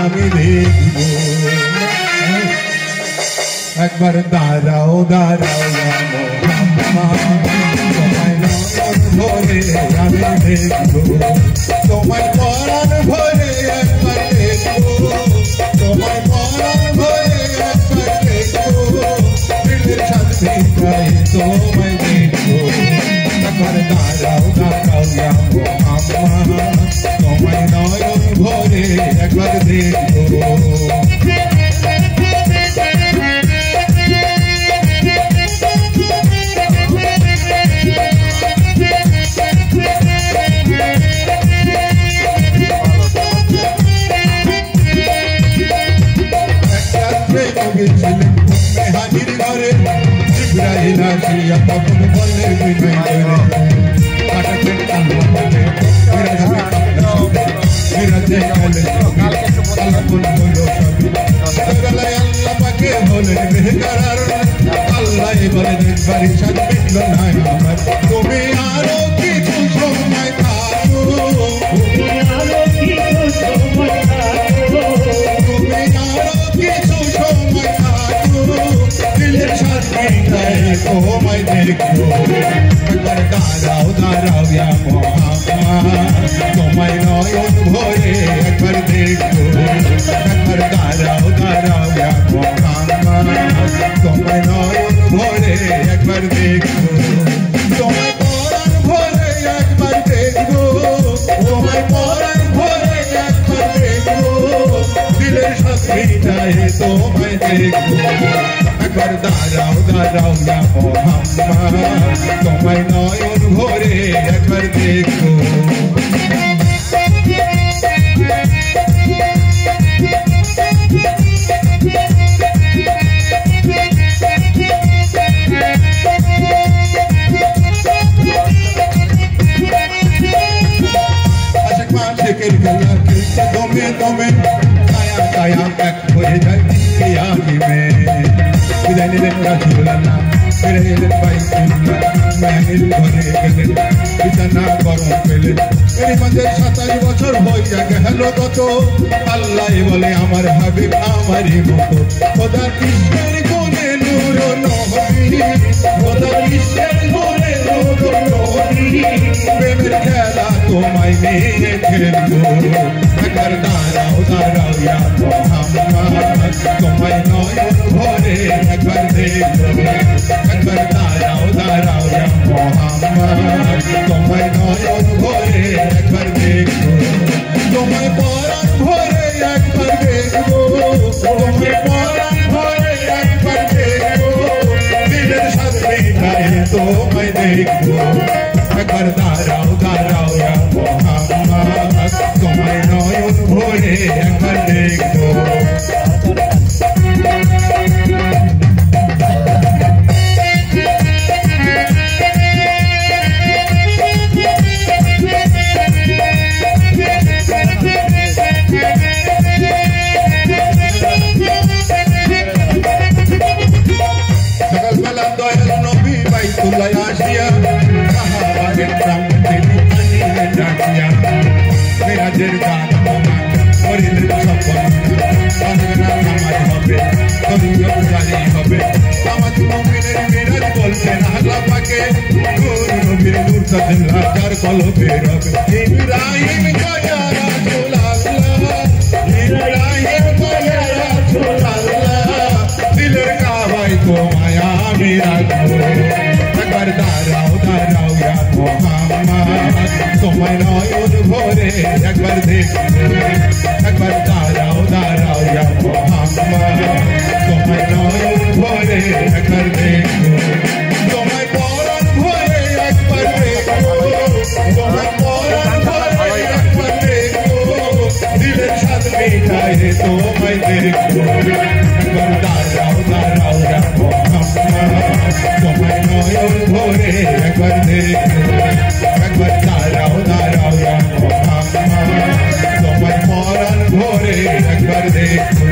আমি দেখব একবার দাঁড়াও দাঁড়াও তোমায় নয়ন ভরে আমি দেখব তোমায় পরাণ ভরে একবার দেখব তোমায় পরাণ ভরে একবার দেখব দিলের ছাদ ভিটায় তোমায় দেখব একবার দাঁড়াও দাঁড়াও তোমায় নয়ন ভরে একবার দেখব হাজির ঘরে ইব্রাহিম আসিয়া তখন বললে বিনয় আল্লাহ পাকে হলেন বেকার আল্লাহ বলে দেখবারি সাথ মিটল না আমার তুমি আরো কিছু সময় থাকো তুমি আরো কিছু সময় থাকো দিলের সাথে তোমায় দেখবো একবার দাঁড়াও দাঁড়াও মোহাম্মদ তোমায় নয়ন ভরে একবার দেখবো একবার দাঁড়াও দাঁড়াও মোহাম্মদ তোমায় নয়ন ভরে একবার দেখবো তোমায় পরাণ ভরে একবার দেখবো তোমায় পরাণ ভরে একবার দেখবো দিলের সাথে তোমায় দেখবো একবার দাঁড়াও দাঁড়াও মোহাম্মদ তোমায় নয়ন ভরে একবার দেখবো আশেকের খেলা খেলছে দমে দমে কায়া কায়া এক হয়ে যায় কিয়ামে বিদায় নিলেন রাসূলুল্লাহ ফিরে এলেন বাইতুল্লাহ মেহরির ঘরে গেলেন বিছানা গরম পেলেন এর মাঝে 27 বছর হইয়া গেল কত আল্লাহ বলে আমার হাবিব আমারই মতো খোদা কৃষ্ণের গুণে নূর নবী খোদা কৃষ্ণের গুণে নূর নবী প্রেমের খেলা তোমায় নিয়ে খেলবো একবার দাঁড়াও দাঁড়াও মোহাম্মদ তোমায় নয়ন ভরে একবার দেখবো একবার দাঁড়াও দাঁড়াও মোহাম্মদ তোমায় নয়ন ভরে একবার দেখবো তোমায় পরাণ ভরে একবার দেখবো তোমায় পরাণ ভরে একবার দেখবো দিলের সাথে তোমায় দেখবো একবার দাঁড়াও দাঁড়াও মোহাম্মদ তোমায় নয়ন ভরে একবার দেখবো সকালবেলা দয়াল নবী বাইতুল্লাহ আসিয়া সাহাবাদের প্রান্তে আনিলেন ডাকিয়া মিরাজের গান করিলেন সফল নামাজ হবে শরীয়ত জারি হবে নামাজ মুমিনের মিরাজ বলছেন আল্লাহ পাকে নূর নবীর নূর তাআল্লাহ যার কলবে রবে ইব্রাহিম কয়া রাসূলুল্লাহ ইব্রাহিম কয়া রাসূলুল্লাহ দিলের কাবায় তোমায় আমি রাখবো একবার দাঁড়াও দাঁড়াও মোহাম্মদ তোমায় নয়ন ভরে একবার দেখবো একবার দাঁড়াও দাঁড়াও মোহাম্মদ তোমায় নয়ন ভরে একবার দেখবো তোমায় পরাণ ভরে একবার দেখবো তোমায় পরাণ ভরে একবার দেখবো দিলের সাথে মিটায় তোমায় দেখবো একবার দাঁড়াও দাঁড়াও মোহাম্মদ তোমায় নয়ন ভরে একবার দেখবো একবার দাঁড়াও দাঁড়াও মোহাম্মদ তোমায় পরাণ ভরে একবার দেখবো